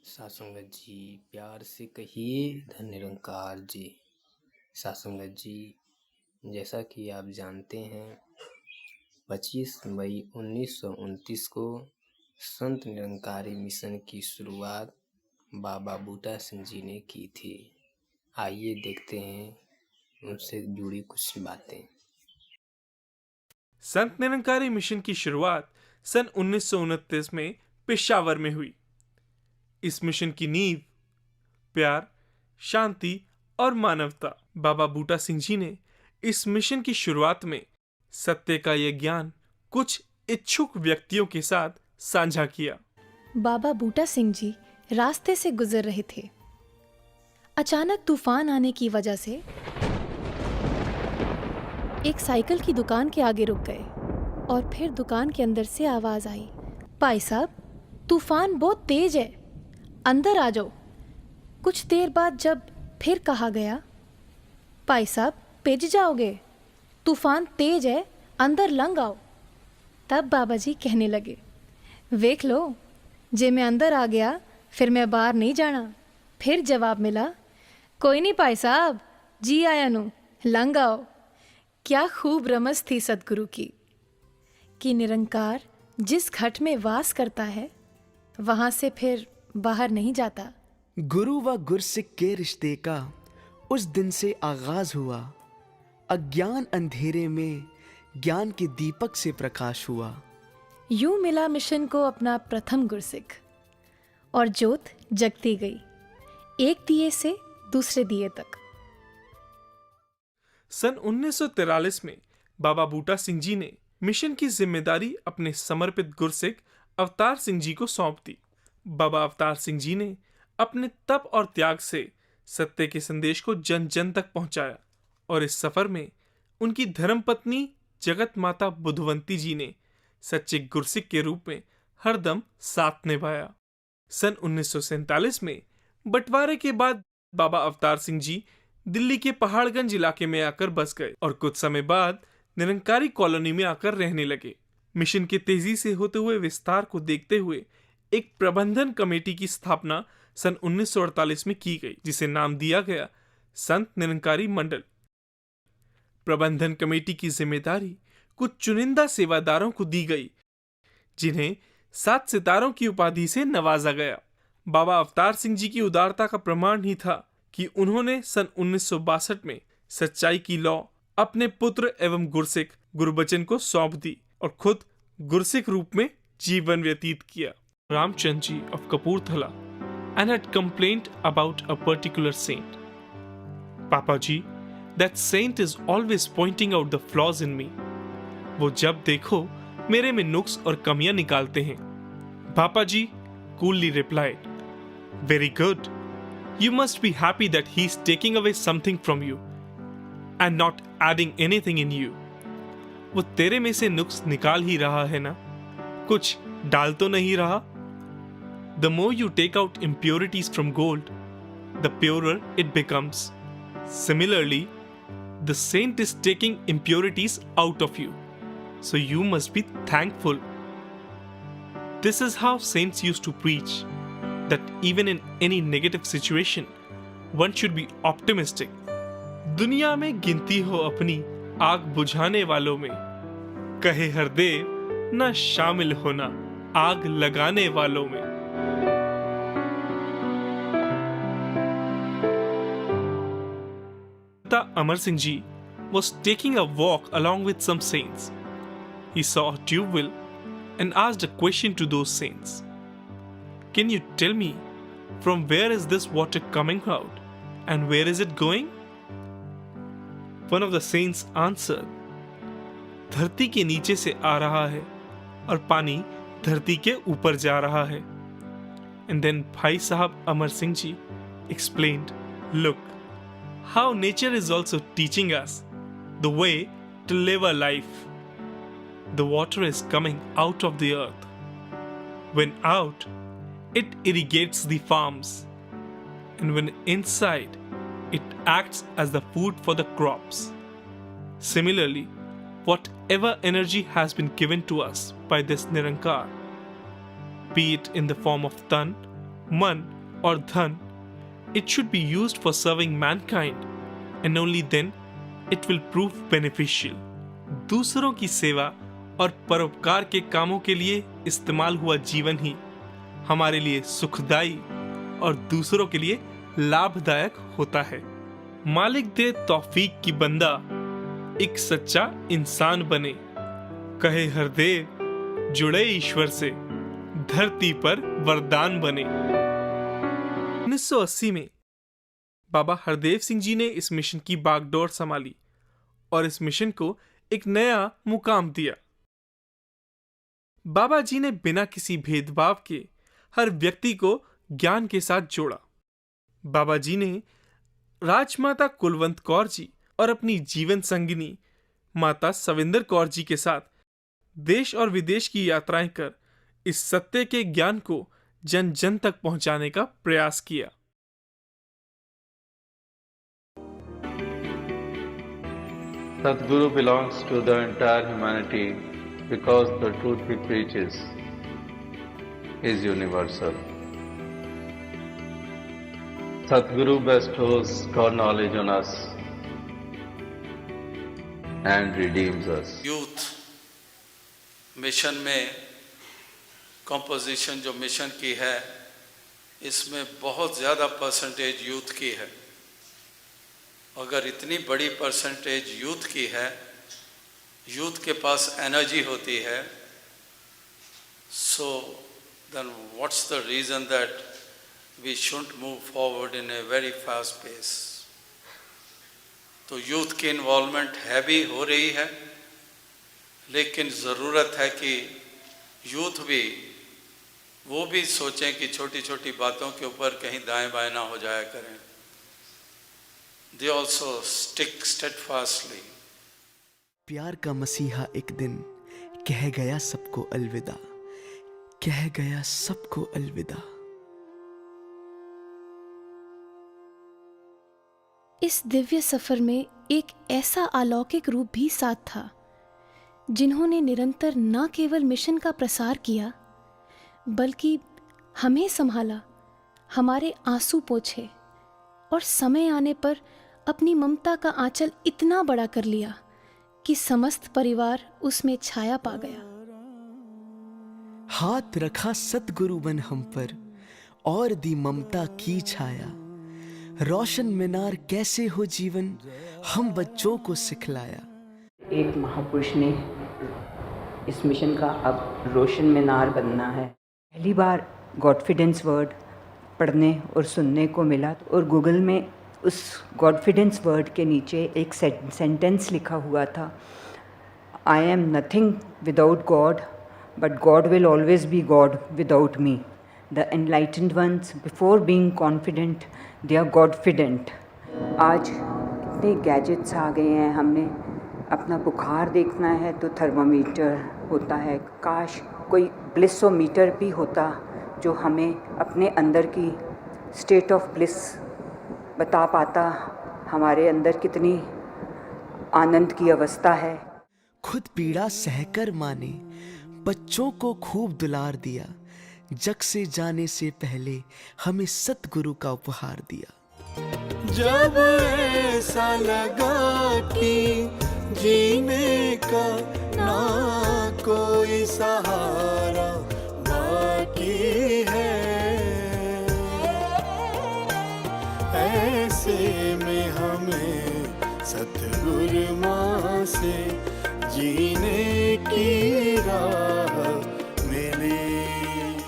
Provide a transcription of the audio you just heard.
सासंगत जी, प्यार से कहिए धन निरंकार जी। सासंगत जी, जैसा कि आप जानते हैं 25 मई 1929 को संत निरंकारी मिशन की शुरुआत बाबा बूटा सिंह जी ने की थी। आइए देखते हैं उनसे जुड़ी कुछ बातें। संत निरंकारी मिशन की शुरुआत सन 1929 में पेशावर में हुई। इस मिशन की नींव प्यार, शांति और मानवता। बाबा बूटा सिंह जी ने इस मिशन की शुरुआत में सत्य का यह ज्ञान कुछ इच्छुक व्यक्तियों के साथ साझा किया। बाबा बूटा सिंह जी रास्ते से गुजर रहे थे। अचानक तूफान आने की वजह से एक साइकिल की दुकान के आगे रुक गए और फिर दुकान के अंदर से आवाज आई, भाई साहब, तूफान बहुत तेज है, अंदर आ जाओ। कुछ देर बाद जब फिर कहा गया, भाई साहब, भिज जाओगे, तूफान तेज है, अंदर लंघ आओ। तब बाबा जी कहने लगे, वेख लो, जे मैं अंदर आ गया फिर मैं बाहर नहीं जाना। फिर जवाब मिला, कोई नहीं भाई साहब, जी आया नू, लंघ आओ। क्या खूब रमज थी सदगुरु की कि निरंकार जिस घट में वास करता है वहां से फिर बाहर नहीं जाता। गुरु व गुरसिक के रिश्ते का उस दिन से आगाज हुआ। अज्ञान अंधेरे में ज्ञान के दीपक से प्रकाश हुआ। यूं मिला मिशन को अपना प्रथम गुरसिक और ज्योत जगती गई, एक दिए से दूसरे दिए तक। सन 1943 में बाबा बूटा सिंह जी ने मिशन की जिम्मेदारी अपने समर्पित गुरसिक अवतार सिंह जी को सौंप दी। बाबा अवतार सिंह जी ने अपने तप और त्याग से सत्य के संदेश को जन जन तक पहुंचाया और इस सफर में उनकी धर्मपत्नी जगत माता बुधवंती जी ने सच्चे गुरसिक के रूप में हरदम साथ निभाया। सन 1947 में बंटवारे के बाद बाबा अवतार सिंह जी दिल्ली के पहाड़गंज इलाके में आकर बस गए और कुछ समय बाद निरंकारी कॉलोनी में आकर रहने लगे। मिशन के तेजी से होते हुए विस्तार को देखते हुए एक प्रबंधन कमेटी की स्थापना सन 1948 में की गई, जिसे नाम दिया गया संत निरंकारी मंडल। प्रबंधन कमेटी की जिम्मेदारी कुछ चुनिंदा सेवादारों को दी गई, जिन्हें 7 सितारों की उपाधि से नवाजा गया। बाबा अवतार सिंह जी की उदारता का प्रमाण ही था कि उन्होंने सन 1962 में सच्चाई की लौ अपने पुत्र एवं गुरसिक गुरबचन को सौंप दी और खुद गुरसिक रूप में जीवन व्यतीत किया। रामचंद जी of Kapurthala and had complained about a particular saint. Papa ji, that saint is always pointing out the flaws in me. वो जब देखो मेरे में नुक्स और कमियां निकालते हैं। पापा जी coolly replied, very good. You must be happy that he is taking away something from you and not adding anything in you. वो तेरे में से नुक्स निकाल ही रहा है ना, कुछ डाल तो नहीं रहा। The more you take out impurities from gold, the purer it becomes. Similarly, the saint is taking impurities out of you, so you must be thankful. This is how saints used to preach, that even in any negative situation, one should be optimistic. दुनिया में गिनती हो अपनी आग बुझाने वालों में, कहे हरदेव न शामिल होना आग लगाने वालों में। Amar Singh Ji was taking a walk along with some saints. He saw a tube well and asked a question to those saints. Can you tell me from where is this water coming out and where is it going? One of the saints answered, धरती के नीचे से आ रहा है और पानी धरती के ऊपर जा रहा है. And then Bhai Sahab Amar Singh Ji explained, look, how nature is also teaching us the way to live a life. The water is coming out of the earth. When out, it irrigates the farms. And when inside, it acts as the food for the crops. Similarly, whatever energy has been given to us by this Nirankar, be it in the form of tan, man, और धन, it should be used for serving mankind and only then it will prove beneficial. दूसरों की सेवा और परोपकार के कामों के लिए इस्तेमाल हुआ जीवन ही हमारे लिए सुखदाई और दूसरों के लिए लाभदायक होता है। मालिक दे तौफीक की बंदा एक सच्चा इंसान बने, कहे हरदेव जुड़े ईश्वर से, धरती पर वरदान बने। 1980 में बाबा हरदेव सिंह जी ने इस मिशन की बागडोर संभाली और इस मिशन को एक नया मुकाम दिया। बाबा जी ने बिना किसी भेदभाव के हर व्यक्ति को ज्ञान के साथ जोड़ा। बाबा जी ने राजमाता कुलवंत कौर जी और अपनी जीवन संगिनी माता सविंदर कौर जी के साथ देश और विदेश की यात्राएं कर इस सत्य के ज्ञान को जन जन तक पहुंचाने का प्रयास किया। Sadhguru belongs to the entire humanity because the truth he preaches is universal. Sadhguru bestows God knowledge on us and redeems us. Youth mission में कंपोजिशन जो मिशन की है, इसमें बहुत ज़्यादा परसेंटेज यूथ की है। अगर इतनी बड़ी परसेंटेज यूथ की है, यूथ के पास एनर्जी होती है, so then what's the reason that we shouldn't move forward in a very fast pace? तो यूथ की इन्वॉल्वमेंट है भी हो रही है, लेकिन ज़रूरत है कि यूथ भी वो भी सोचें कि छोटी छोटी बातों के ऊपर कहीं दाएं बाएं ना हो जाया करें। They also stick steadfastly. प्यार का मसीहा एक दिन कह गया सबको अलविदा, कह गया सबको अलविदा। इस दिव्य सफर में एक ऐसा अलौकिक रूप भी साथ था, जिन्होंने निरंतर न केवल मिशन का प्रसार किया, बल्कि हमें संभाला, हमारे आंसू पोंछे और समय आने पर अपनी ममता का आंचल इतना बड़ा कर लिया कि समस्त परिवार उसमें छाया पा गया। हाथ रखा सतगुरु बन हम पर और दी ममता की छाया, रोशन मीनार कैसे हो जीवन हम बच्चों को सिखलाया। एक महापुरुष ने इस मिशन का अब रोशन मीनार बनना है। पहली बार गॉडफिडेंस वर्ड पढ़ने और सुनने को मिला और गूगल में उस गॉडफिडेंस वर्ड के नीचे एक सेंटेंस लिखा हुआ था, I am nothing without God but God will always be God without me. The enlightened ones before being confident they are godfident. आज इतने गैजेट्स आ गए हैं, हमने अपना बुखार देखना है तो थर्मामीटर होता है, काश कोई ब्लिसोमीटर भी होता जो हमें अपने अंदर की स्टेट ऑफ ब्लिस बता पाता, हमारे अंदर कितनी आनंद की अवस्था है। खुद पीड़ा सहकर माने बच्चों को खूब दुलार दिया, जग से जाने से पहले हमें सतगुरु का उपहार दिया। जब ऐसा लगा कि जीने का ना कोई सहारा बाकी है, ऐसे में हमें सतगुरु माँ से जीने की